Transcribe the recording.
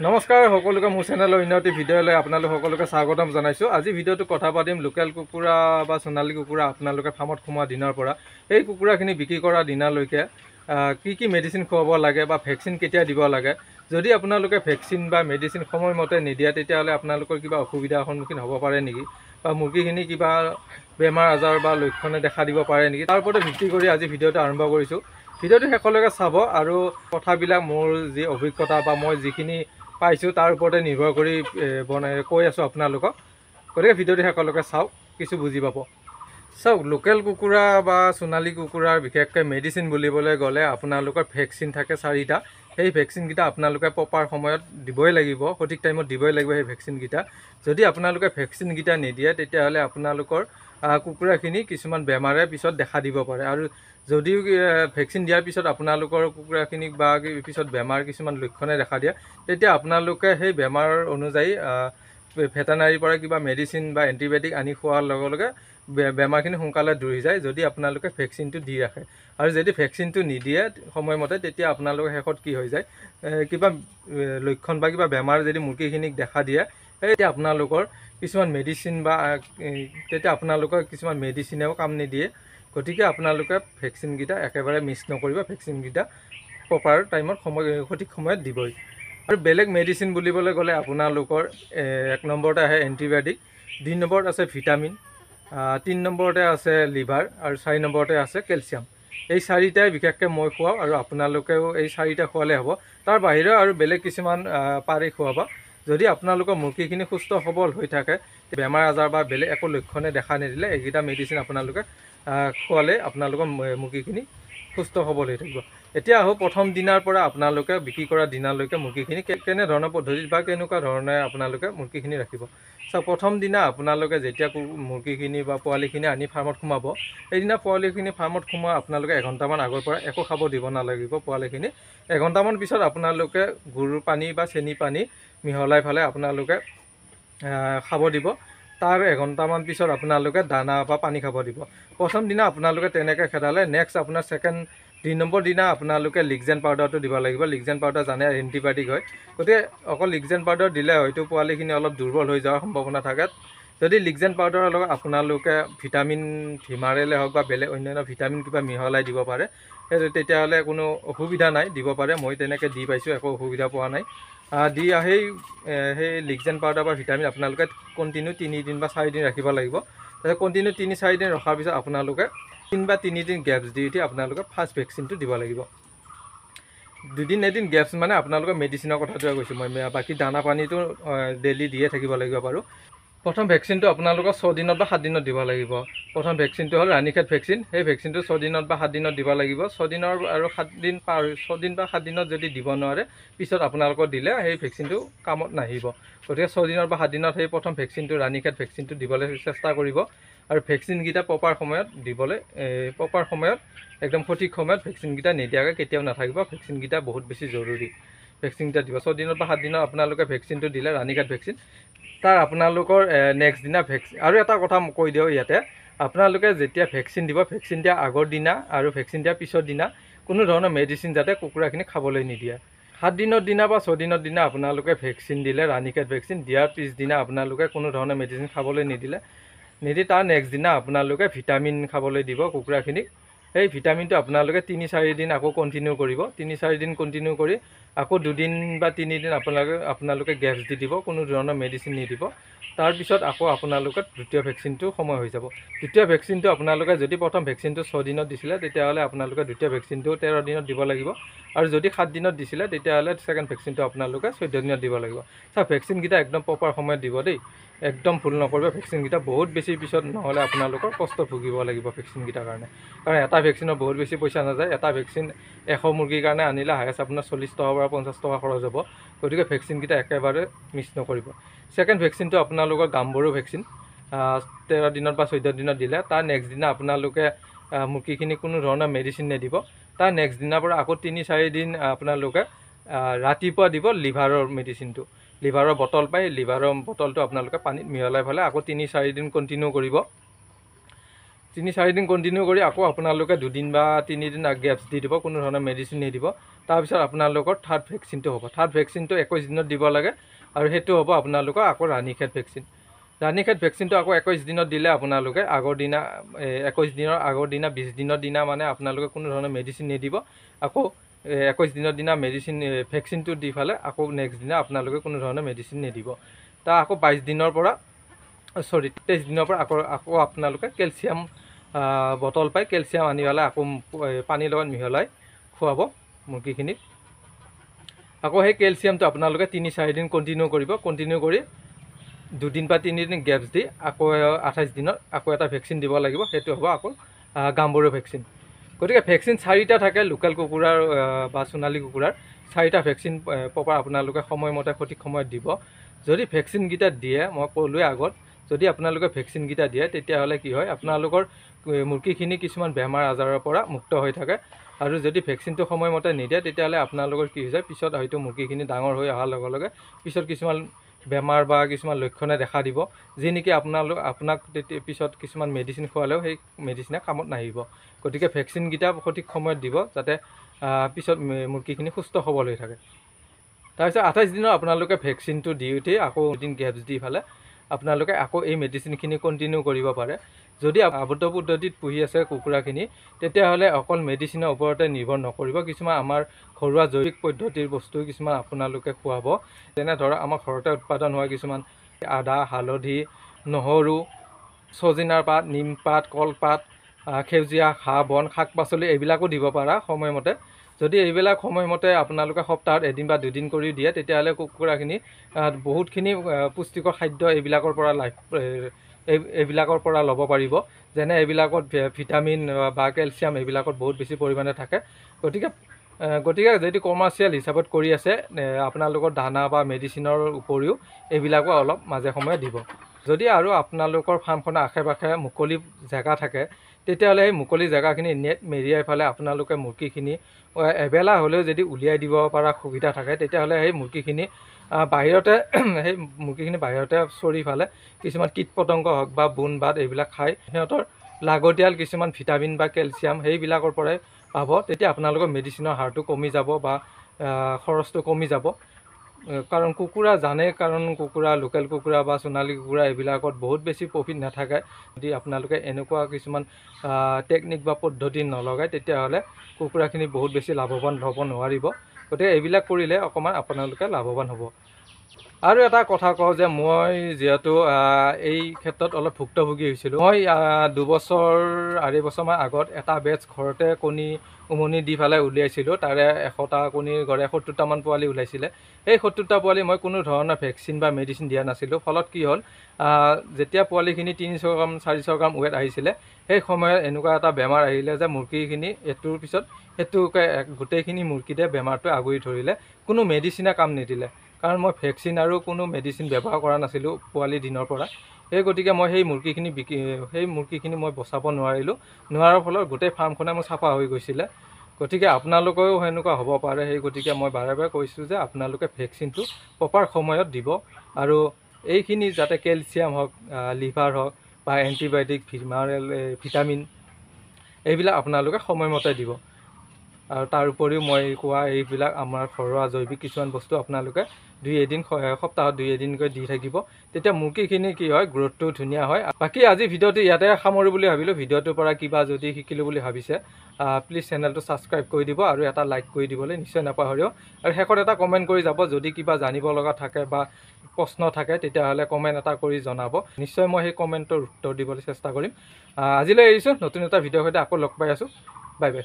নমস্কাৰ সকলোকে মোৰ চেনেলৰ উন্নতি ভিডিঅ'লৈ আপোনালোক সকলোকে স্বাগতম জনাইছোঁ। আজি ভিডিঅ'টো কথা পাতিম লোকেল কুকুৰা বা সোণালী কুকুৰা আপোনালোকে ফাৰ্মত সোমোৱা দিনৰ পৰা এই কুকুৰাখিনি বিক্ৰী কৰা দিনলৈকে কি মেডিচিন খুৱাব লাগে বা ভেকচিন কেতিয়া দিব লাগে। যদি আপোনালোকে ভেকচিন বা মেডিচিন সময়মতে নিদিয়ে তেতিয়াহ'লে আপোনালোকৰ কিবা অসুবিধাৰ সন্মুখীন হ'ব পাৰে নেকি, বা মুৰ্গীখিনি কিবা বেমাৰ আজাৰ বা লক্ষণে দেখা দিব পাৰে নেকি, তাৰ ওপৰতে ভিত্তি কৰি আজি ভিডিঅ'টো আৰম্ভ কৰিছোঁ। ভিডিঅ'টো শেষলৈকে চাব আৰু কথাবিলাক মোৰ যি অভিজ্ঞতা বা মই যিখিনি পাইছোঁ তাৰ ওপৰতে নিৰ্ভৰ কৰি কৈ আছোঁ আপোনালোকক। গতিকে ভিডিঅ'টো শেষলৈকে চাওক, কিছু বুজি পাব। চাওক, লোকেল কুকুৰা বা সোণালী কুকুৰাৰ বিশেষকৈ মেডিচিন বুলিবলৈ গ'লে আপোনালোকৰ ভেকচিন থাকে 4টা। সেই ভেকচিনকেইটা আপোনালোকে প্ৰপাৰ সময়ত দিবই লাগিব, সঠিক টাইমত দিবই লাগিব সেই ভেকচিনকেইটা। যদি আপোনালোকে ভেকচিনকেইটা নিদিয়ে তেতিয়াহ'লে আপোনালোকৰ কুকুৰাখিনি কিছুমান বেমাৰে পিছত দেখা দিব পাৰে। আৰু যদিও ভেকচিন দিয়াৰ পিছত আপোনালোকৰ কুকুৰাখিনিক বা পিছত বেমাৰ কিছুমান লক্ষণে দেখা দিয়ে, তেতিয়া আপোনালোকে সেই বেমাৰ অনুযায়ী ভেটেনাৰীৰ পৰা কিবা মেডিচিন বা এণ্টিবায়'টিক আনি খোৱাৰ লগে লগে বেমাৰখিনি সোনকালে দূৰ হৈ যায়, যদি আপোনালোকে ভেকচিনটো দি ৰাখে। আৰু যদি ভেকচিনটো নিদিয়ে সময়মতে তেতিয়া আপোনালোকে শেষত কি হৈ যায়, কিবা লক্ষণ বা কিবা বেমাৰ যদি মুৰ্গীখিনিক দেখা দিয়ে, তেতিয়া আপোনালোকৰ কিছুমান মেডিচিনেও কাম নিদিয়ে। গতিকে আপোনালোকে ভেকচিনকেইটা একেবাৰে মিছ নকৰিব, ভেকচিনকেইটা প্ৰপাৰ টাইমত সঠিক সময়ত দিবই। আৰু বেলেগ মেডিচিন বুলিবলৈ গ'লে আপোনালোকৰ 1 নম্বৰতে আহে এণ্টিবায়'টিক, 2 নম্বৰত আছে ভিটামিন, 3 নম্বৰতে আছে লিভাৰ আৰু 4 নম্বৰতে আছে কেলছিয়াম। এই 4টাই বিশেষকৈ মই খুৱাওঁ আৰু আপোনালোকেও এই 4টা খোৱালে হ'ব। তাৰ বাহিৰেও আৰু বেলেগ কিছুমান পাৰি খুৱাব। যদি আপোনালোকৰ মুৰ্গীখিনি সুস্থ সবল হৈ থাকে, বেমাৰ আজাৰ বা বেলেগ একো লক্ষণে দেখা নিদিলে এইকেইটা মেডিচিন আপোনালোকে খোৱালে আপোনালোকৰ মুৰ্গীখিনি সুস্থ সবল হৈ থাকিব। এতিয়া আহোঁ প্ৰথম দিনাৰ পৰা আপোনালোকে বিক্ৰী কৰা দিনালৈকে মুৰ্গীখিনি কেনেধৰণৰ পদ্ধতিত বা কেনেকুৱা ধৰণে আপোনালোকে মুৰ্গীখিনি ৰাখিব। প্ৰথম দিনা আপোনালোকে যেতিয়া মুৰ্গীখিনি বা পোৱালিখিনি আনি ফাৰ্মত সোমাব, সেইদিনা পোৱালিখিনি ফাৰ্মত সোমোৱা আপোনালোকে 1 ঘণ্টামান আগৰ পৰা একো খাব দিব নালাগিব। পোৱালিখিনি 1 ঘণ্টামান পিছত আপোনালোকে গুড় পানী বা চেনি পানী মিহলাই পেলাই আপোনালোকে খাব দিব। তাৰ 1 ঘণ্টামান পিছত আপোনালোকে দানা বা পানী খাব দিব। প্ৰথম দিনা আপোনালোকে তেনেকৈ খেদালে, নেক্সট আপোনাৰ 2 নম্বৰ দিনা আপোনালোকে লিগজেন পাউডাৰটো দিব লাগিব। লিগজেন পাউডাৰ জানে এণ্টিবায়'টিক হয়, গতিকে অকল লিগজেন পাউডাৰ দিলে হয়তো পোৱালিখিনি অলপ দুৰ্বল হৈ যোৱাৰ সম্ভাৱনা থাকে। যদি লিগজেন পাউডাৰৰ লগত আপোনালোকে ভিটামিন ভিমাৰেলে হওক বা বেলেগ অন্যান্য ভিটামিন কিবা মিহলাই দিব পাৰে, তেতিয়াহ'লে কোনো অসুবিধা নাই, দিব পাৰে। মই তেনেকৈ দি পাইছোঁ, একো অসুবিধা পোৱা নাই। সেই লিগজেন পাউডাৰ বা ভিটামিন আপোনালোকে কণ্টিনিউ 3 দিন বা 4 দিন ৰাখিব লাগিব। তাৰপিছত কণ্টিনিউ 3-4 দিন ৰখাৰ পিছত আপোনালোকে 3 বা 3 দিন গেপছ দি আপোনালোকে ফাৰ্ষ্ট ভেকচিনটো দিব লাগিব। 2-3 দিন গেপছ মানে আপোনালোকে মেডিচিনৰ কথাটোৱে কৈছোঁ মই, বাকী দানা পানীটো ডেইলি দিয়ে থাকিব লাগিব। বাৰু প্ৰথম ভেকচিনটো আপোনালোকৰ 6 দিনত বা 7 দিনত দিব লাগিব। প্ৰথম ভেকচিনটো হ'ল ৰাণীখেত ভেকচিন। সেই ভেকচিনটো 6 দিনত বা 7 দিনত দিব লাগিব। 6 দিনৰ আৰু 7 দিন পাৰ 6 দিন বা 7 দিনত যদি দিব নোৱাৰে, পিছত আপোনালোকৰ দিলে সেই ভেকচিনটো কামত নাহিব। গতিকে 6 দিনত বা 7 দিনত সেই প্ৰথম ভেকচিনটো ৰাণীখেত ভেকচিনটো দিবলৈ চেষ্টা কৰিব। আৰু ভেকচিনকেইটা প্ৰপাৰ সময়ত দিবলৈ, প্ৰপাৰ সময়ত একদম সঠিক সময়ত ভেকচিনকেইটা নিদিয়াকৈ কেতিয়াও নাথাকিব। ভেকচিনকেইটা বহুত বেছি জৰুৰী। ভেকচিনকেইটা দিব 6 দিনত বা 7 দিনত আপোনালোকে ভেকচিনটো দিলে ৰাণীখেত ভেকচিন। তাৰ আপোনালোকৰ নেক্সট দিনা ভেকচিন। আৰু এটা কথা কৈ দিওঁ ইয়াতে, আপোনালোকে যেতিয়া ভেকচিন দিব, ভেকচিন দিয়া আগৰ দিনা আৰু ভেকচিন দিয়াৰ পিছৰ দিনা কোনো ধৰণৰ মেডিচিন যাতে কুকুৰাখিনি খাবলৈ নিদিয়ে। 7 দিনৰ দিনা বা 6 দিনৰ দিনা আপোনালোকে ভেকচিন দিলে, ৰাণীখেত ভেকচিন দিয়াৰ পিছদিনা আপোনালোকে কোনো ধৰণৰ মেডিচিন খাবলৈ নিদি তাৰ নেক্সট দিনা আপোনালোকে ভিটামিন খাবলৈ দিব কুকুৰাখিনিক। সেই ভিটামিনটো আপোনালোকে 3-4 দিন আকৌ কণ্টিনিউ কৰিব। 3-4 দিন কণ্টিনিউ কৰি আকৌ 2 দিন বা 3 দিন আপোনালোকে গেপছ দি দিব, কোনো ধৰণৰ মেডিচিন নিদিব। তাৰপিছত আকৌ আপোনালোকে দ্বিতীয় ভেকচিনটো সময় হৈ যাব। দ্বিতীয় ভেকচিনটো আপোনালোকে যদি প্ৰথম ভেকচিনটো 6 দিনত দিছিলে, তেতিয়াহ'লে আপোনালোকে দ্বিতীয় ভেকচিনটো 13 দিনত দিব লাগিব। আৰু যদি 7 দিনত দিছিলে, তেতিয়াহ'লে ছেকেণ্ড ভেকচিনটো আপোনালোকে 14 দিনত দিব লাগিব। ভেকচিনকেইটা একদম প্ৰপাৰ সময়ত দিব দেই, একদম ভুল নকৰিব। ভেকচিনকেইটা বহুত বেছি পিছত নহ'লে আপোনালোকৰ কষ্ট ভুগিব লাগিব ভেকচিনকেইটাৰ কাৰণে। কাৰণ এটা ভেকচিনৰ বহুত বেছি পইচা নাযায়। এটা ভেকচিন 100 মুৰ্গীৰ কাৰণে আনিলে হায়েষ্ট আপোনাৰ 40 টকাৰ পৰা 50 টকা খৰচ হ'ব। গতিকে ভেকচিনকেইটা একেবাৰে মিছ নকৰিব। ছেকেণ্ড ভেকচিনটো আপোনালোকৰ গাম্বৰু ভেকচিন 13 দিনত বা 14 দিনত দিলে, তাৰ নেক্সট দিনা আপোনালোকে মুৰ্গীখিনি কোনো ধৰণৰ মেডিচিন নিদিব। তাৰ নেক্সট দিনাৰ পৰা আকৌ 3-4 দিন আপোনালোকে ৰাতিপুৱা দিব লিভাৰৰ মেডিচিনটো। লিভাৰৰ বটল পাই, লিভাৰৰ বটলটো আপোনালোকে পানীত মিহলাই পেলাই আকৌ 3-4 দিন কণ্টিনিউ কৰিব। 3-4 দিন কণ্টিনিউ কৰি আকৌ আপোনালোকে 2 দিন বা 3 দিন গেপছ দি দিব, কোনো ধৰণৰ মেডিচিন নিদিব। তাৰপিছত আপোনালোকৰ থাৰ্ড ভেকচিনটো হ'ব। থাৰ্ড ভেকচিনটো 21 দিনত দিব লাগে আৰু সেইটো হ'ব আপোনালোকৰ আকৌ ৰাণীখেত ভেকচিন। ৰাণীখেত ভেকচিনটো আকৌ 21 দিনত দিলে আপোনালোকে আগৰ দিনা 21 দিনৰ আগৰ দিনা 20 দিনৰ দিনা মানে আপোনালোকে কোনো ধৰণৰ মেডিচিন নিদিব। আকৌ 21 দিনৰ দিনা মেডিচিন ভেকচিনটো দি ফালে আকৌ নেক্সট দিনা আপোনালোকে কোনো ধৰণৰ মেডিচিন নিদিব। তাৰ আকৌ 23 দিনৰ পৰা 23 দিনৰ পৰা আকৌ আপোনালোকে কেলছিয়াম বটল পাই কেলছিয়াম আনি পেলাই আকৌ পানীৰ লগত মিহলাই খুৱাব মুৰ্গীখিনিক। আকৌ সেই কেলছিয়ামটো আপোনালোকে 3-4 দিন কণ্টিনিউ কৰিব। কণ্টিনিউ কৰি 2 দিন বা 3 দিন গেপছ দি আকৌ 28 দিনত আকৌ এটা ভেকচিন দিব লাগিব। সেইটো হ'ব আকৌ গাম্বুৰো ভেকচিন। গতিকে ভেকচিন 4টা থাকে লোকেল কুকুৰাৰ বা সোণালী কুকুৰাৰ 4টা ভেকচিন প্ৰপাৰ আপোনালোকে সময়মতে সঠিক সময়ত দিব। যদি ভেকচিনকেইটা দিয়ে মই ক'লোৱে আগত, যদি আপোনালোকে ভেকচিনকেইটা দিয়ে তেতিয়াহ'লে কি হয় আপোনালোকৰ মুৰ্গীখিনি কিছুমান বেমাৰ আজাৰৰ পৰা মুক্ত হৈ থাকে। আৰু যদি ভেকচিনটো সময়মতে নিদিয়ে তেতিয়াহ'লে আপোনালোকৰ কি হৈ যায়, পিছত হয়তো মুৰ্গীখিনি ডাঙৰ হৈ অহাৰ লগে লগে পিছত কিছুমান বেমাৰ বা কিছুমান লক্ষণে দেখা দিব, যি নেকি আপোনাক পিছত কিছুমান মেডিচিন খোৱালেও সেই মেডিচিনে কামত নাহিব। গতিকে ভেকচিনকেইটা সঠিক সময়ত দিব যাতে পিছত মুৰ্গীখিনি সুস্থ সবল হৈ থাকে। তাৰপিছত 28 দিনৰ আপোনালোকে ভেকচিনটো দি উঠি আকৌ এদিন গেপছ দি ফালে আপোনালোকে আকৌ এই মেডিচিনখিনি কণ্টিনিউ কৰিব পাৰে। যদি আবদ্ধ পদ্ধতিত পুহি আছে কুকুৰাখিনি তেতিয়াহ'লে অকল মেডিচিনৰ ওপৰতে নিৰ্ভৰ নকৰিব। কিছুমান আমাৰ ঘৰুৱা জৈৱিক পদ্ধতিৰ বস্তু কিছুমান আপোনালোকে খুৱাব। যেনে ধৰক আমাৰ ঘৰতে উৎপাদন হোৱা কিছুমান আদা, হালধি, নহৰু, ছজিনাৰ পাত, নিম পাত, কলপাত, সেউজীয়া ঘাঁহ বন, শাক পাচলি এইবিলাকো দিব পাৰা সময়মতে। যদি এইবিলাক সময়মতে আপোনালোকে সপ্তাহত এদিন বা 2 দিন কৰি দিয়ে তেতিয়াহ'লে কুকুৰাখিনি বহুতখিনি পুষ্টিকৰ খাদ্য এইবিলাকৰ পৰা ল'ব পাৰিব। যেনে এইবিলাকত ভিটামিন বা কেলছিয়াম এইবিলাকত বহুত বেছি পৰিমাণে থাকে। গতিকে যদি কমাৰ্চিয়েল হিচাপত কৰি আছে আপোনালোকৰ দানা বা মেডিচিনৰ উপৰিও এইবিলাকো অলপ মাজে সময়ে দিব। যদি আৰু আপোনালোকৰ ফাৰ্মখনৰ আশে পাশে মুকলি জেগা থাকে তেতিয়াহ'লে সেই মুকলি জেগাখিনি নেট মেৰিয়াই ফালে আপোনালোকে মুৰ্গীখিনি এবেলা হ'লেও যদি উলিয়াই দিব পৰা সুবিধা থাকে তেতিয়াহ'লে সেই মুৰ্গীখিনি বাহিৰতে চৰি ফালে কিছুমান কীট পতংগ হওক বা বোন বাট এইবিলাক খাই সিহঁতৰ লাগতিয়াল কিছুমান ভিটামিন বা কেলছিয়াম সেইবিলাকৰ পৰাই পাব। তেতিয়া আপোনালোকৰ মেডিচিনৰ হাৰটো কমি যাব বা খৰচটো কমি যাব। কাৰণ কুকুৰা লোকেল কুকুৰা বা সোণালী কুকুৰা এইবিলাকত বহুত বেছি প্ৰফিট নাথাকে। যদি আপোনালোকে এনেকুৱা কিছুমান টেকনিক বা পদ্ধতি নলগায় তেতিয়াহ'লে কুকুৰাখিনি বহুত বেছি লাভৱান হ'ব নোৱাৰিব। গতিকে এইবিলাক কৰিলে অকণমান আপোনালোকে লাভৱান হ'ব। আৰু এটা কথা কওঁ যে মই যিহেতু এই ক্ষেত্ৰত অলপ ভুক্তভোগী হৈছিলোঁ। মই 2-2.5 বছৰমান আগত এটা বেটছ ঘৰতে কণী উমনি দি পেলাই উলিয়াইছিলোঁ। তাৰে 100টা কণীৰ গড়ে 70টামান পোৱালি ওলাইছিলে। সেই 70টা পোৱালি মই কোনো ধৰণৰ ভেকচিন বা মেডিচিন দিয়া নাছিলোঁ। ফলত কি হ'ল, যেতিয়া পোৱালিখিনি 300 গ্ৰাম 400 গ্ৰাম ৱেট আহিছিলে সেই সময়ত এনেকুৱা এটা বেমাৰ আহিলে যে মুৰ্গীখিনি এইটোৰ পিছত সেইটোকে গোটেইখিনি মুৰ্গীতে বেমাৰটো আগুৰি ধৰিলে। কোনো মেডিচিনে কাম নিদিলে, কাৰণ মই ভেকচিন আৰু কোনো মেডিচিন ব্যৱহাৰ কৰা নাছিলোঁ পোৱালি দিনৰ পৰা। সেই গতিকে মই সেই মুৰ্গীখিনি মই বচাব নোৱাৰাৰ ফলত গোটেই ফাৰ্মখনে মোৰ চাফা হৈ গৈছিলে। গতিকে আপোনালোকেও সেনেকুৱা হ'ব পাৰে। সেই গতিকে মই বাৰে বাৰে কৈছোঁ যে আপোনালোকে ভেকচিনটো প্ৰপাৰ সময়ত দিব আৰু এইখিনি যাতে কেলছিয়াম হওক, লিভাৰ হওক বা এণ্টিবায়'টিক, ভিটামিন এইবিলাক আপোনালোকে সময়মতে দিব। আৰু তাৰ উপৰিও মই কোৱা এইবিলাক আমাৰ ঘৰুৱা জৈৱিক কিছুমান বস্তু আপোনালোকে সপ্তাহত 2 এদিনকৈ দি থাকিব। তেতিয়া মুৰ্গীখিনি কি হয়, গ্ৰ'থটো ধুনীয়া হয়। বাকী আজি ভিডিঅ'টো ইয়াতে সামৰোঁ বুলি ভাবিলোঁ। ভিডিঅ'টোৰ পৰা কিবা যদি শিকিলোঁ বুলি ভাবিছে প্লিজ চেনেলটো ছাবস্ক্ৰাইব কৰি দিব আৰু এটা লাইক কৰি দিবলৈ নিশ্চয় নাপাহৰিব। আৰু শেষত এটা কমেণ্ট কৰি যাব। যদি কিবা জানিব লগা থাকে বা প্ৰশ্ন থাকে তেতিয়াহ'লে কমেণ্ট এটা কৰি জনাব। নিশ্চয় মই সেই কমেণ্টৰ উত্তৰ দিবলৈ চেষ্টা কৰিম। আজিলৈ এৰিছোঁ। নতুন এটা ভিডিঅ'ৰ সৈতে আকৌ লগ পাই আছোঁ। Bye bye.